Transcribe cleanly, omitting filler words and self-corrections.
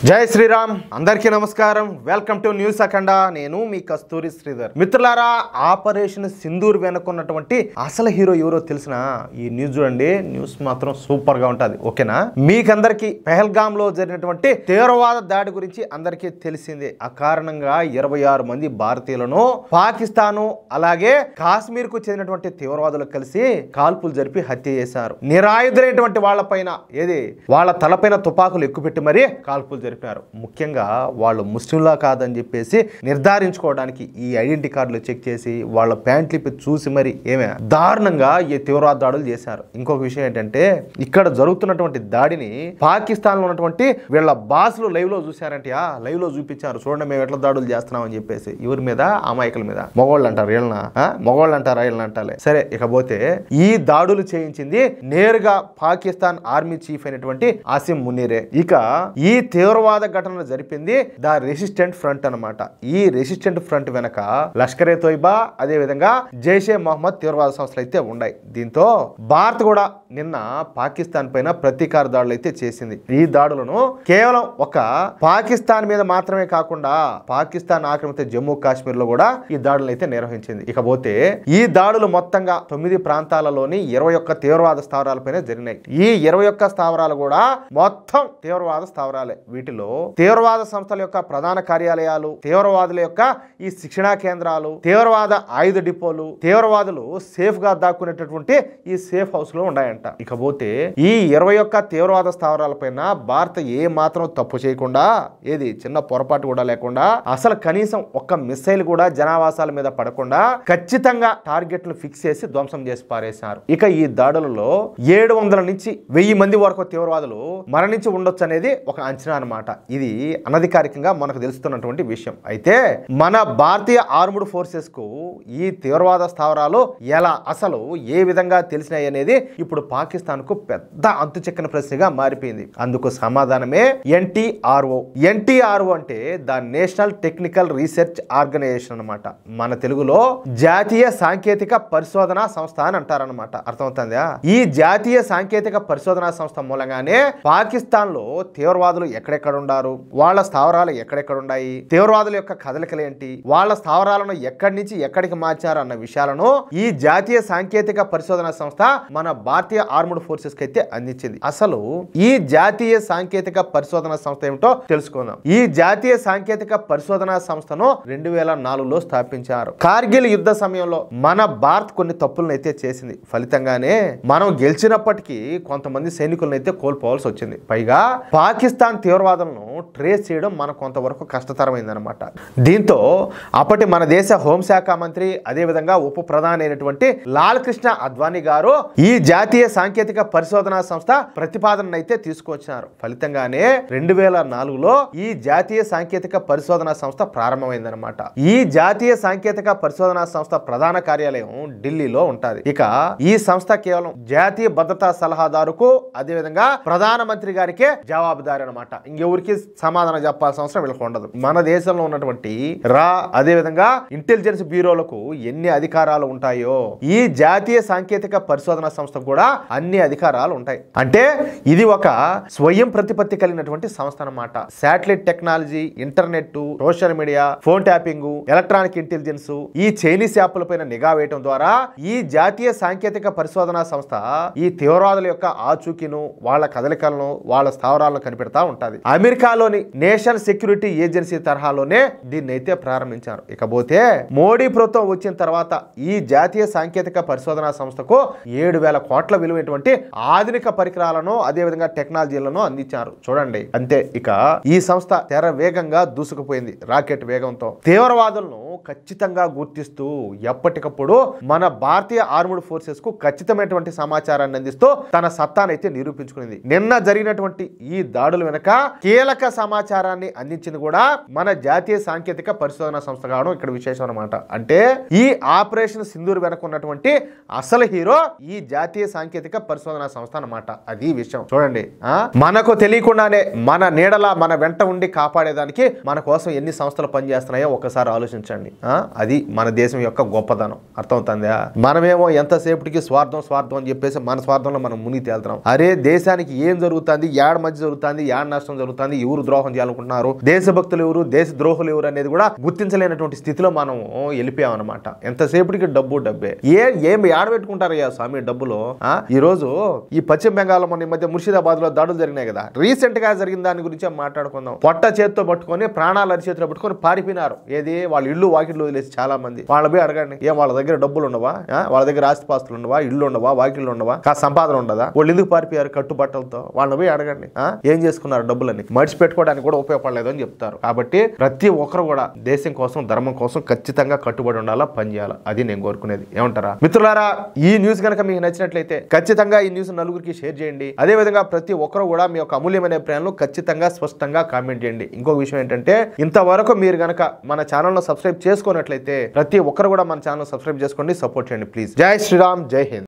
జై శ్రీరామ్ అందరికీ నమస్కారం వెల్కమ్ టు న్యూస్ అఖండ నేను మీ కస్తూరి శ్రీధర్ మిత్రులారా ఆపరేషన్ సింధూర్ వెనుకున్నటువంటి అసలు హీరో ఎవరో తెలిసిన ఈ న్యూస్ చూడండి న్యూస్ మాత్రం సూపర్ గా ఉంటది ఓకేనా మీకందరికి పెహల్గామ్ లో జరిగినటువంటి తీవ్రవాద దాడి గురించి అందరికీ తెలిసిందే ఆ కారణంగా 26 మంది భారతీయులను పాకిస్తాను అలాగే కాశ్మీర్ కు చెందినటువంటి తీవ్రవాదులు కలిసి కాల్పులు జరిపి హత్య చేశారు నిరాయుధులైనటువంటి వాళ్ళపైన వాళ్ళ తలపైన తుపాకులు ఎక్కుపెట్టి మరీ కాల్పులు జరిపారు ముఖ్యంగా వాళ్ళు ముస్లింలా కాదని చెప్పేసి నిర్ధారించుకోవడానికి ఈ ఐడెంటిటీ కార్డులు చెక్ చేసి వాళ్ళ ప్యాంట్లు చూసి మరి దారుణంగా ఈ తీవ్రవాద దాడులు చేశారు ఇంకొక విషయం ఏంటంటే ఇక్కడ జరుగుతున్నటువంటి దాడిని పాకిస్తాన్ లో ఉన్నటువంటి వీళ్ళ బాసులు లైవ్ లో చూశారంటే లైవ్ లో చూపించారు చూడండి మేము ఎట్లా దాడులు చేస్తున్నాం అని చెప్పేసి ఎవరి మీద అమాయకుల మీద మగవాళ్ళు అంటారు వీళ్ళనా మగవాళ్ళు అంటారా వీళ్ళని అంటారే సరే ఇకపోతే ఈ దాడులు చేయించింది నేరుగా పాకిస్తాన్ ఆర్మీ చీఫ్ అయినటువంటి ఆసిమ్ మునీరే ఇక ఈ తీవ్రవాద ఘటనలు జరిపింది ద రెసిస్టెంట్ ఫ్రంట్ అన్నమాట ఈ రెసిస్టెంట్ ఫ్రంట్ వెనక లష్కరే తోయిబా అదే విధంగా జైషే మొహమ్మద్ తీవ్రవాద సంస్థలు అయితే ఉన్నాయి దీంతో భారత్ కూడా నిన్న పాకిస్తాన్ పైన ప్రతీకార దాడులు అయితే చేసింది ఈ దాడులను కేవలం ఒక పాకిస్తాన్ మీద మాత్రమే కాకుండా పాకిస్తాన్ ఆక్రమిత జమ్మూ కాశ్మీర్ లో కూడా ఈ దాడులు అయితే నిర్వహించింది ఇకపోతే ఈ దాడులు మొత్తంగా 9 ప్రాంతాలలోని 21 తీవ్రవాద స్థావరాలపైన జరిగినాయి ఈ 21 స్థావరాలు కూడా మొత్తం తీవ్రవాద స్థావరాలే వీటిలో తీవ్రవాద సంస్థల యొక్క ప్రధాన కార్యాలయాలు తీవ్రవాదుల యొక్క ఈ శిక్షణా కేంద్రాలు తీవ్రవాద ఆయుధ డిపోలు తీవ్రవాదులు సేఫ్ గా దాక్కునేటటువంటి ఈ సేఫ్ హౌస్ లో ఉన్నాయంట ఇకపోతే ఈ 21 తీవ్రవాద స్థావరాలపైన భారత్ ఏ మాత్రం తప్పు చేయకుండా చిన్న పొరపాటు కూడా లేకుండా అసలు కనీసం ఒక్క మిసైల్ కూడా జనావాసాల మీద పడకుండా ఖచ్చితంగా టార్గెట్లు ఫిక్స్ చేసి ధ్వంసం చేసి పారేశారు ఇక ఈ దాడులలో 700 నుంచి 1000 మంది వరకు తీవ్రవాదులు మరణించి ఉండొచ్చు అనేది ఒక అంచనా అన్నమాట ఇది అనధికారికంగా మనకు తెలుస్తున్నటువంటి విషయం అయితే మన భారతీయ ఆర్మ్డ్ ఫోర్సెస్ కు ఈ తీవ్రవాద స్థావరాలు ఎలా అసలు ఏ విధంగా తెలిసినాయి అనేది ఇప్పుడు పాకిస్తాన్ కు పెద్ద అంతు చెక్కని ప్రశ్నగా మారిపోయింది అందుకు సమాధానమే ఎన్టీఆర్ఓ అంటే the national technical research organisation అన్నమాట మన తెలుగులో జాతీయ సాంకేతిక పరిశోధనా సంస్థ అని అంటారన్నమాట అర్థమవుతుందా ఈ జాతీయ సాంకేతిక పరిశోధనా సంస్థ మూలంగానే పాకిస్తాన్ లో తీవ్రవాదులు ఎక్కడెక్కడ ఉండారు వాళ్ళ స్థావరాలు ఎక్కడెక్కడ ఉన్నాయి తీవ్రవాదుల యొక్క కదలికలు ఏంటి వాళ్ళ స్థావరాలను ఎక్కడి నుంచి ఎక్కడికి మార్చారు అన్న విషయాలను ఈ జాతీయ సాంకేతిక పరిశోధనా సంస్థ మన భారతీయ ఆర్మ్డ్ ఫోర్సెస్ కి అయితే అందించింది అసలు ఈ జాతీయ సాంకేతిక పరిశోధనా సంస్థ ఏమిటో తెలుసుకుందాం ఈ జాతీయ సాంకేతిక పరిశోధనా సంస్థను 2004లో స్థాపించారు కార్గిల్ యుద్ధ సమయంలో మన భారత్ కొన్ని తప్పులను అయితే చేసింది ఫలితంగానే మనం గెలిచినప్పటికీ కొంతమంది సైనికులను అయితే కోల్పోవాల్సి వచ్చింది పైగా పాకిస్తాన్ తీవ్రవాదులను ట్రేస్ చేయడం మనకు కొంతవరకు కష్టతరమైంది అనమాట దీంతో అప్పటి మన దేశ హోంశాఖ మంత్రి అదే విధంగా ఉప ప్రధాని అయినటువంటి లాల్ కృష్ణ అద్వానీ గారు ఈ జాతీయ సాంకేతిక పరిశోధనా సంస్థ ప్రతిపాదన అయితే తీసుకొచ్చారు ఫలితంగానే 2004లో ఈ జాతీయ సాంకేతిక పరిశోధనా సంస్థ ప్రారంభమైందనమాట ఈ జాతీయ సాంకేతిక పరిశోధనా సంస్థ ప్రధాన కార్యాలయం ఢిల్లీలో ఉంటది ఇక ఈ సంస్థ కేవలం జాతీయ భద్రతా సలహాదారుకు అదే విధంగా ప్రధానమంత్రి గారికే జవాబుదారి అనమాట ఇంకెవరికి సమాధానం చెప్పాల్సిన అవసరం వీళ్ళకి ఉండదు మన దేశంలో ఉన్నటువంటి అదే విధంగా ఇంటెలిజెన్స్ బ్యూరోలకు ఎన్ని అధికారాలు ఉంటాయో ఈ జాతీయ సాంకేతిక పరిశోధనా సంస్థ కూడా అన్ని అధికారాలు ఉంటాయి అంటే ఇది ఒక స్వయం ప్రతిపత్తి కలిగినటువంటి సంస్థ అన్నమాట satellite technology internet social media phone tapping electronic intelligence ఈ చైనీస్ యాప్ల పైన నిఘా వేయడం ద్వారా ఈ జాతీయ సాంకేతిక పరిశోధనా సంస్థ ఈ తీవ్రవాదుల యొక్క ఆచూకీను వాళ్ళ కదలికలను వాళ్ళ స్థావరాలను కనిపెడతా ఉంటది అమెరికాలోని నేషనల్ సెక్యూరిటీ ఏజెన్సీ తరహాలోనే దీన్ని అయితే ప్రారంభించారు ఇకపోతే మోడీ ప్రభుత్వం వచ్చిన తర్వాత ఈ జాతీయ సాంకేతిక పరిశోధనా సంస్థకు 7,000 కోట్ల విలువైనటువంటి ఆధునిక పరికరాలను అదే విధంగా టెక్నాలజీలను అందించారు చూడండి అంతే ఇక ఈ సంస్థ తెర వేగంగా దూసుకుపోయింది రాకెట్ వేగంతో తీవ్రవాదులను ఖచ్చితంగా గుర్తిస్తూ ఎప్పటికప్పుడు మన భారతీయ ఆర్మ్డ్ ఫోర్సెస్ కు ఖచ్చితమైనటువంటి సమాచారాన్ని అందిస్తూ తన సత్తానైతే నిరూపించుకునింది నిన్న జరిగినటువంటి ఈ దాడుల వెనక కీలక సమాచారాన్ని అందించింది కూడా మన జాతీయ సాంకేతిక పరిశోధనా సంస్థ కావడం ఇక్కడ విశేషం అన్నమాట అంటే ఈ ఆపరేషన్ సింధూర్ వెనక ఉన్నటువంటి అసలు హీరో ఈ జాతీయ సాంకేతిక పరిశోధనా సంస్థ అన్నమాట అది విషయం చూడండి మనకు తెలియకుండానే మన నీడల మన వెంట ఉండి కాపాడేదానికి మన కోసం ఎన్ని సంస్థలు పనిచేస్తున్నాయో ఒకసారి ఆలోచించండి అది మన దేశం యొక్క గొప్పదనం. అర్థమవుతుందా? మనమేమో ఎంతసేపటికి స్వార్థం స్వార్థం అని చెప్పేసి మన స్వార్థంలో మనం మునిగి తేలుతున్నాం. అరే దేశానికి ఏం జరుగుతుంది, ఏడ మధ్య జరుగుతుంది, ఏడ నష్టం జరుగుతుంది, ఎవరు ద్రోహం చేయాలనుకుంటున్నారు, దేశభక్తులు ఎవరు, దేశ ద్రోహులు ఎవరు అనేది కూడా గుర్తించలేనటువంటి స్థితిలో మనం వెళ్ళిపోయామన్నమాట. ఎంతసేపటికి డబ్బే. ఏం ఏడబెట్టుకుంటారయ్యా స్వామి డబ్బులు. ఈ రోజు ఈ పశ్చిమ బెంగాల్ మన మధ్య ముర్షిదాబాద్ లో దాడులు జరిగినాయి కదా, రీసెంట్ గా జరిగిన దాని గురించి మాట్లాడుకుందాం. పొట్ట చేతితో పట్టుకొని ప్రాణాలు అరిచేతిలో పట్టుకొని పారిపోయినారు. ఏది వాళ్ళ ఇల్లు వాకిళ్ళు వదిలేసి చాలా మంది. వాళ్ళ పోయి అడగండి, ఏం వాళ్ళ దగ్గర డబ్బులు ఉండవా, వాళ్ళ దగ్గర ఆస్తిపాస్తులు ఉండవా, ఇల్లు ఉండవా, వాకిళ్ళు ఉండవా, సంపాదన ఉండదా, వాళ్ళు ఎందుకు పారిపోయారు కట్టుబట్టలతో, వాళ్ళని పోయి అడగండి. ఏం చేసుకున్నారు డబ్బులని, మడిచి పెట్టుకోవడానికి కూడా ఉపయోగపడలేదు అని చెప్తారు. కాబట్టి ప్రతి ఒక్కరు కూడా దేశం కోసం ధర్మం కోసం ఖచ్చితంగా కట్టుబడి ఉండాలా, పని చేయాలా. అది నేను కోరుకునేది. ఏమంటారా మిత్రులారా? ఈ న్యూస్ కనుక మీకు నచ్చినట్లయితే ఖచ్చితంగా ఈ న్యూస్ నలుగురికి షేర్ చేయండి. అదే విధంగా ప్రతి ఒక్కరు కూడా మీ యొక్క అమూల్యమైన అభిప్రాయాలను ఖచ్చితంగా స్పష్టంగా కామెంట్ చేయండి. ఇంకొక విషయం ఏంటంటే, ఇంతవరకు మీరు గనక మన ఛానల్ సబ్స్క్రైబ్ చేసుకున్నట్లయితే ప్రతి ఒక్కరు కూడా మన ఛానల్ సబ్స్క్రైబ్ చేసుకోండి, సపోర్ట్ చేయండి ప్లీజ్. జై శ్రీరామ్, జై హింద్.